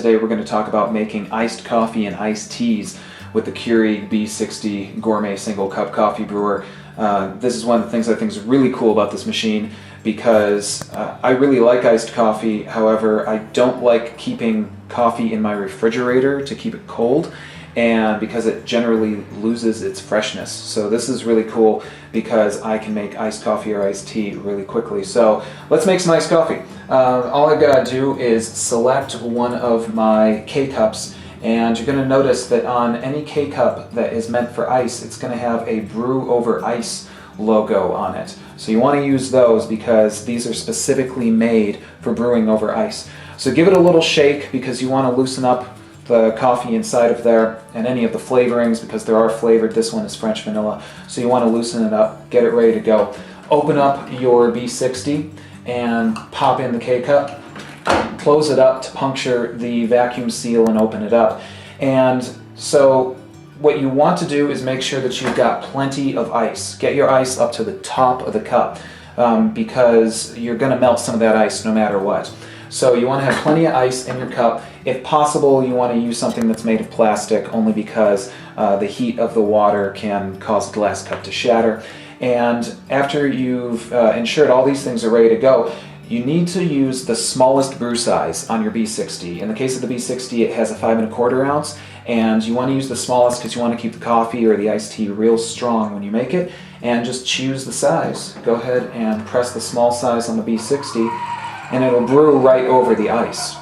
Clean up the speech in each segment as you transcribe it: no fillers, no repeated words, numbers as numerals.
today we're going to talk about making iced coffee and iced teas with the Keurig B60 Gourmet Single Cup Coffee Brewer. This is one of the things I think is really cool about this machine because I really like iced coffee. However, I don't like keeping coffee in my refrigerator to keep it cold, and because it generally loses its freshness. So this is really cool because I can make iced coffee or iced tea really quickly. So let's make some iced coffee. All I've got to do is select one of my K-Cups, and you're going to notice that on any K-Cup that is meant for ice, it's going to have a Brew over Ice logo on it. So you want to use those because these are specifically made for brewing over ice. So give it a little shake because you want to loosen up the coffee inside of there and any of the flavorings because they are flavored. This one is French vanilla, so you want to loosen it up, get it ready to go. Open up your B60 and pop in the K-Cup, close it up to puncture the vacuum seal and open it up. And so what you want to do is make sure that you've got plenty of ice. Get your ice up to the top of the cup because you're going to melt some of that ice no matter what. So you want to have plenty of ice in your cup. If possible, you want to use something that's made of plastic only because the heat of the water can cause the glass cup to shatter. And after you've ensured all these things are ready to go, you need to use the smallest brew size on your B60. In the case of the B60, it has a 5 1/4 ounce, and you want to use the smallest because you want to keep the coffee or the iced tea real strong when you make it, and just choose the size. Go ahead and press the small size on the B60, and it'll brew right over the ice.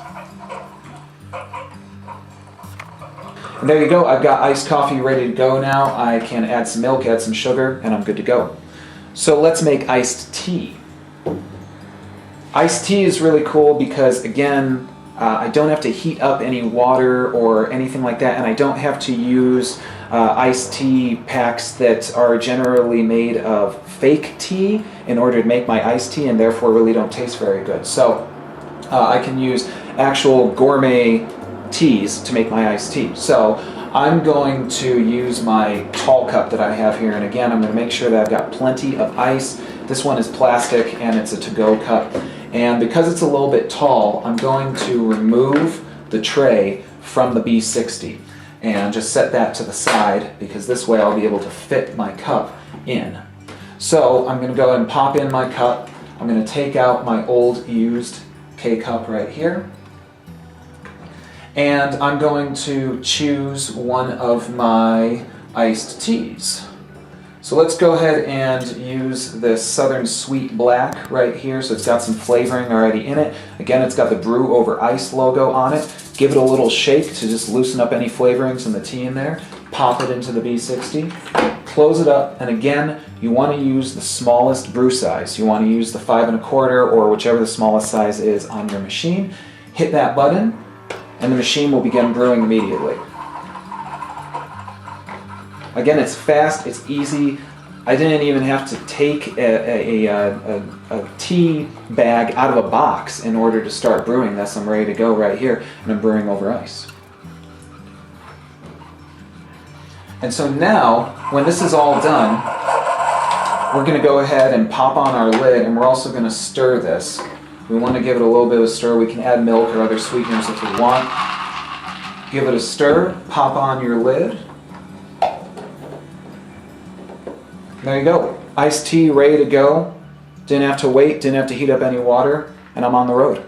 And there you go, I've got iced coffee ready to go now. I can add some milk, add some sugar, and I'm good to go. So let's make iced tea. Iced tea is really cool because, again, I don't have to heat up any water or anything like that, and I don't have to use iced tea packs that are generally made of fake tea in order to make my iced tea and therefore really don't taste very good. So I can use actual gourmet teas to make my iced tea. So I'm going to use my tall cup that I have here, and again I'm going to make sure that I've got plenty of ice. This one is plastic and it's a to-go cup, and because it's a little bit tall, I'm going to remove the tray from the B60 and just set that to the side because this way I'll be able to fit my cup in. So I'm going to go ahead and pop in my cup. I'm going to take out my old used K-Cup right here, and I'm going to choose one of my iced teas. So let's go ahead and use this Southern Sweet Black right here. So it's got some flavoring already in it. Again, it's got the Brew over Ice logo on it. Give it a little shake to just loosen up any flavorings in the tea in there. Pop it into the B60, close it up, and again, you want to use the smallest brew size. You want to use the 5 1/4 or whichever the smallest size is on your machine. Hit that button, and the machine will begin brewing immediately. Again, it's fast, it's easy. I didn't even have to take a tea bag out of a box in order to start brewing this. I'm ready to go right here, and I'm brewing over ice. And so now, when this is all done, we're going to go ahead and pop on our lid, and we're also going to stir this. We want to give it a little bit of a stir. We can add milk or other sweeteners if we want. Give it a stir, pop on your lid. There you go. Iced tea ready to go. Didn't have to wait, didn't have to heat up any water, and I'm on the road.